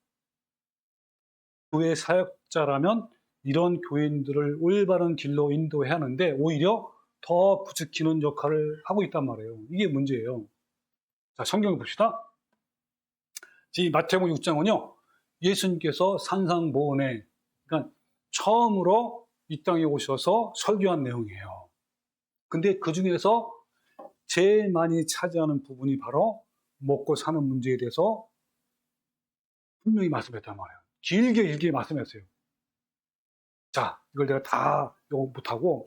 교회 사역자라면 이런 교인들을 올바른 길로 인도해야 하는데 오히려 더 부추기는 역할을 하고 있단 말이에요. 이게 문제예요. 자, 성경을 봅시다. 이 마태복음 6장은요, 예수님께서 산상보훈에, 그러니까 처음으로 이 땅에 오셔서 설교한 내용이에요. 근데 그 중에서 제일 많이 차지하는 부분이 바로 먹고 사는 문제에 대해서 분명히 말씀했단 말이에요. 길게 말씀했어요. 자, 이걸 내가 다 요거 못하고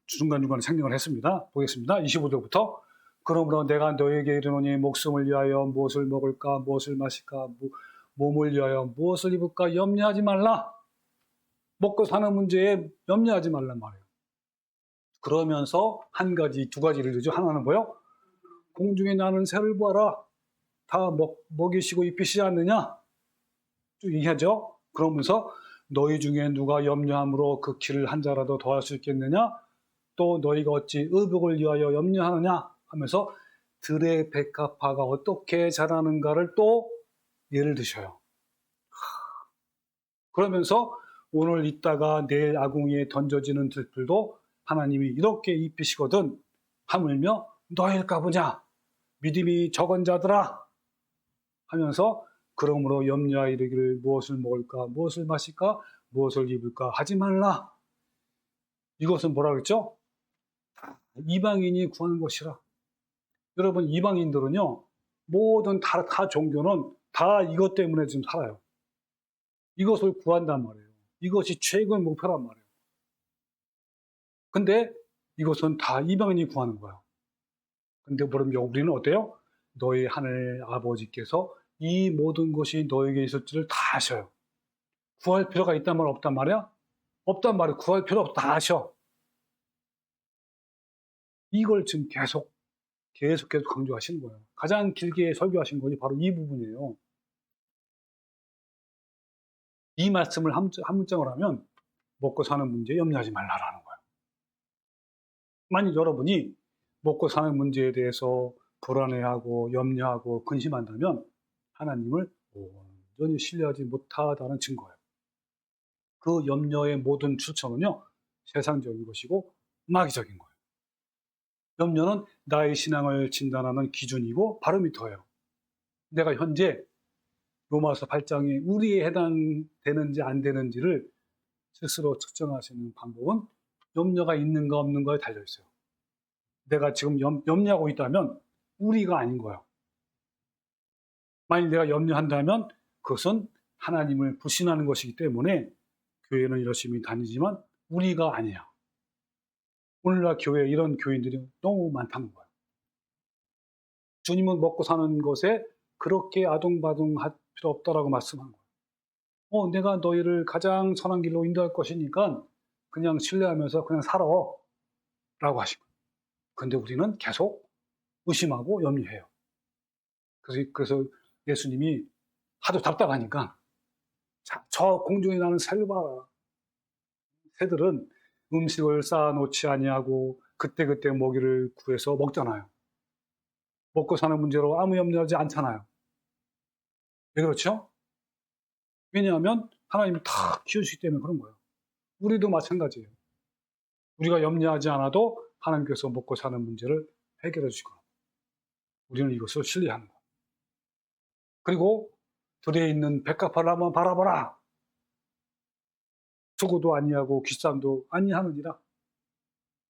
중간중간에 생략을 했습니다. 보겠습니다. 25절부터 그러므로 내가 너에게 이르노니 목숨을 위하여 무엇을 먹을까 무엇을 마실까 몸을 위하여 무엇을 입을까 염려하지 말라. 먹고 사는 문제에 염려하지 말란 말이에요. 그러면서 두 가지를 이르죠. 하나는 뭐요? 공중에 나는 새를 보아라. 다 먹이시고 입히시지 않느냐? 쭉 얘기하죠. 그러면서 너희 중에 누가 염려함으로 그 길을 한 자라도 더할 수 있겠느냐? 또 너희가 어찌 의복을 위하여 염려하느냐? 하면서 들의 백합화가 어떻게 자라는가를 또 예를 드셔요. 그러면서 오늘 있다가 내일 아궁이에 던져지는 들들도 하나님이 이렇게 입히시거든 하물며 너희일까 보냐? 믿음이 적은 자들아 하면서 그러므로 염려하여 이르기를 무엇을 먹을까 무엇을 마실까 무엇을 입을까 하지 말라. 이것은 뭐라 그랬죠? 이방인이 구하는 것이라. 여러분, 이방인들은요, 모든 다 종교는 다 이것 때문에 지금 살아요. 이것을 구한단 말이에요. 이것이 최고의 목표란 말이에요. 근데 이것은 다 이방인이 구하는 거예요. 근데 그러면 우리는 어때요? 너희 하늘 아버지께서 이 모든 것이 너에게 있을지를 다 아셔요. 구할 필요가 있단 말 없단 말이야? 없단 말이야. 구할 필요 없다. 다 아셔. 이걸 지금 계속 강조하시는 거예요. 가장 길게 설교하신 것이 바로 이 부분이에요. 이 말씀을 한 문장을 하면 먹고 사는 문제에 염려하지 말라라는 거예요. 만약 여러분이 먹고 사는 문제에 대해서 불안해하고 염려하고 근심한다면 하나님을 온전히 신뢰하지 못하다는 증거예요. 그 염려의 모든 출처는요, 세상적인 것이고 마귀적인 거예요. 염려는 나의 신앙을 진단하는 기준이고 바로미터예요. 내가 현재 로마서 8장에 우리에 해당되는지 안 되는지를 스스로 측정하시는 방법은 염려가 있는가 없는가에 달려 있어요. 내가 지금 염려하고 있다면 우리가 아닌 거예요. 만약 내가 염려한다면 그것은 하나님을 불신하는 것이기 때문에 교회는 열심히 다니지만 우리가 아니야. 오늘날 교회에 이런 교인들이 너무 많다는 거예요. 주님은 먹고 사는 것에 그렇게 아둥바둥할 필요 없다라고 말씀한 거예요. 내가 너희를 가장 선한 길로 인도할 것이니까 그냥 신뢰하면서 그냥 살아 라고 하신 거예요. 근데 우리는 계속 의심하고 염려해요. 그래서 예수님이 하도 답답하니까 자, 저 공중에 나는 새를 봐라. 새들은 음식을 쌓아놓지 아니하고 그때그때 먹이를 구해서 먹잖아요. 먹고 사는 문제로 아무 염려하지 않잖아요. 왜 그렇죠? 왜냐하면 하나님이 다 키우시기 때문에 그런 거예요. 우리도 마찬가지예요. 우리가 염려하지 않아도 하나님께서 먹고 사는 문제를 해결해 주시고 우리는 이것을 신뢰하는 거예요. 그리고 들에 있는 백합화를 한번 바라봐라. 수고도 아니하고 귓쌈도 아니하느니라.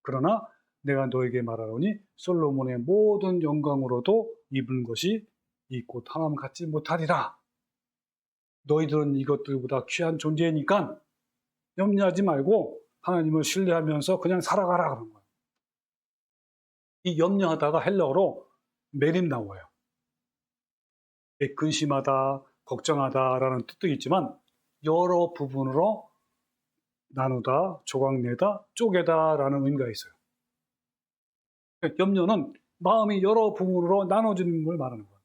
그러나 내가 너에게 말하노니 솔로몬의 모든 영광으로도 입은 것이 이 꽃 하나만 갖지 못하리라. 너희들은 이것들보다 귀한 존재니까 염려하지 말고 하나님을 신뢰하면서 그냥 살아가라 그런 거예요. 이 염려하다가 헬라어로 메림 나와요. 근심하다, 걱정하다라는 뜻도 있지만 여러 부분으로 나누다, 조각내다, 쪼개다라는 의미가 있어요. 염려는 마음이 여러 부분으로 나눠지는 걸 말하는 거예요.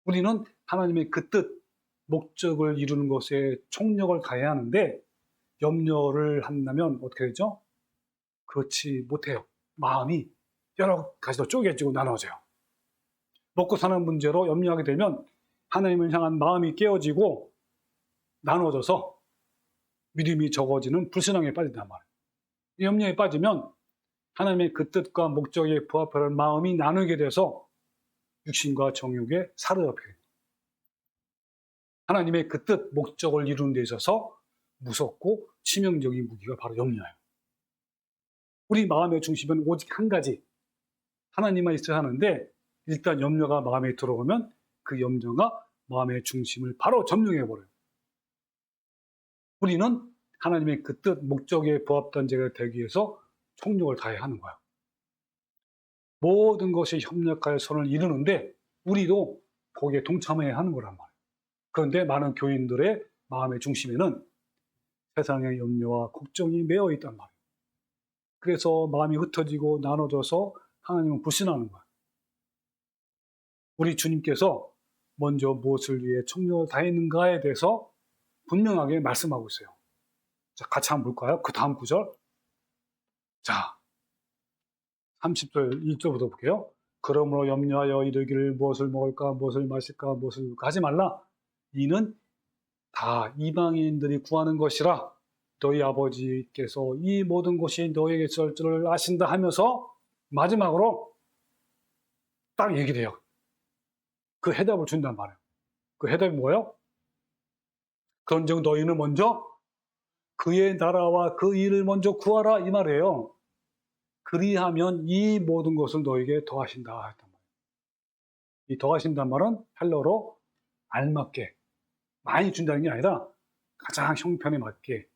우리는 하나님의 그 뜻, 목적을 이루는 것에 총력을 다해야 하는데 염려를 한다면 어떻게 되죠? 그렇지 못해요. 마음이 여러 가지로 쪼개지고 나눠져요. 먹고 사는 문제로 염려하게 되면 하나님을 향한 마음이 깨어지고 나눠져서 믿음이 적어지는 불신앙에 빠진단 말이에요. 염려에 빠지면 하나님의 그 뜻과 목적에 부합하는 마음이 나누게 돼서 육신과 정욕에 사로잡히게 돼요. 하나님의 그 뜻, 목적을 이루는 데 있어서 무섭고 치명적인 무기가 바로 염려예요. 우리 마음의 중심은 오직 한 가지, 하나님만 있어야 하는데 일단 염려가 마음에 들어오면 그 염려가 마음의 중심을 바로 점령해버려요. 우리는 하나님의 그 뜻, 목적에 부합한 자가 되기 위해서 총력을 다해야 하는 거야. 모든 것이 협력하여 선을 이루는데 우리도 거기에 동참해야 하는 거란 말이에요. 그런데 많은 교인들의 마음의 중심에는 세상의 염려와 걱정이 매여 있단 말이에요. 그래서 마음이 흩어지고 나눠져서 하나님을 불신하는 거예요. 우리 주님께서 먼저 무엇을 위해 총력을 다했는가에 대해서 분명하게 말씀하고 있어요. 자, 같이 한번 볼까요? 그 다음 구절. 자, 30절 1절부터 볼게요. 그러므로 염려하여 이르기를 무엇을 먹을까, 무엇을 마실까, 무엇을 하지 말라. 이는 다 이방인들이 구하는 것이라. 너희 아버지께서 이 모든 것이 너에게 있을 줄을 아신다 하면서 마지막으로 딱 얘기를 해요. 그 해답을 준단 말이에요. 그 해답이 뭐예요? 그런즉 너희는 먼저 그의 나라와 그 일을 먼저 구하라 이 말이에요. 그리하면 이 모든 것을 너에게 더하신다 했단 말이에요. 이 더하신단 말은 헬러로 알맞게 많이 준다는 게 아니라 가장 형편에 맞게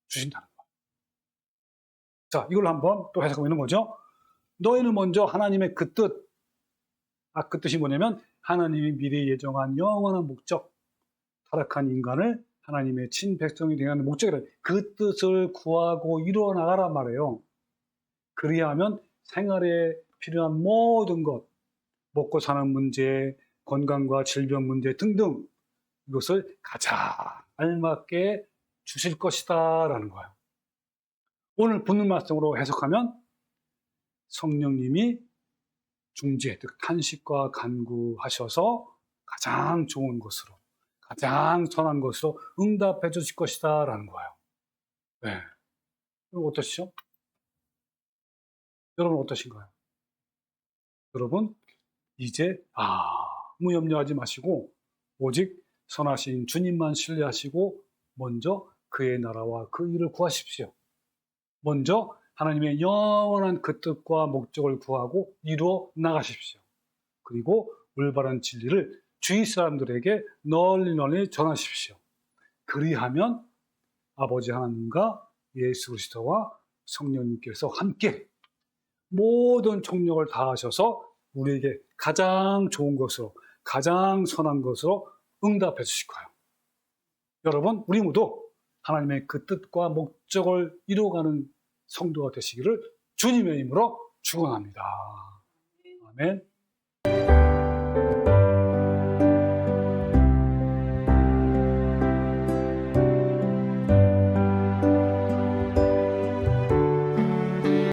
주신다는 거예요. 자, 이걸 한번 또 해석하고 있는 거죠. 너희는 먼저 하나님의 그 뜻, 그 뜻이 뭐냐면 하나님이 미리 예정한 영원한 목적, 타락한 인간을 하나님의 친백성이 되게 하는 목적이라 그 뜻을 구하고 이루어 나가란 말이에요. 그리하면 생활에 필요한 모든 것, 먹고 사는 문제, 건강과 질병 문제 등등 이것을 가장 알맞게 주실 것이다 라는 거예요. 오늘 본문 말씀으로 해석하면 성령님이 중재, 즉 탄식과 간구하셔서 가장 좋은 것으로, 가장 선한 것으로 응답해 주실 것이다 라는 거예요. 네. 여러분 어떠시죠? 여러분 어떠신가요? 여러분 이제 아무 염려하지 마시고 오직 선하신 주님만 신뢰하시고 먼저 그의 나라와 그 일을 구하십시오. 먼저 하나님의 영원한 그 뜻과 목적을 구하고 이루어 나가십시오. 그리고 올바른 진리를 주위 사람들에게 널리 전하십시오. 그리하면 아버지 하나님과 예수 그리스도와 성령님께서 함께 모든 총력을 다하셔서 우리에게 가장 좋은 것으로, 가장 선한 것으로 응답해 주실 거예요. 여러분, 우리 모두 하나님의 그 뜻과 목적을 이루어가는 성도가 되시기를 주님의 이름으로 축원합니다. 아멘.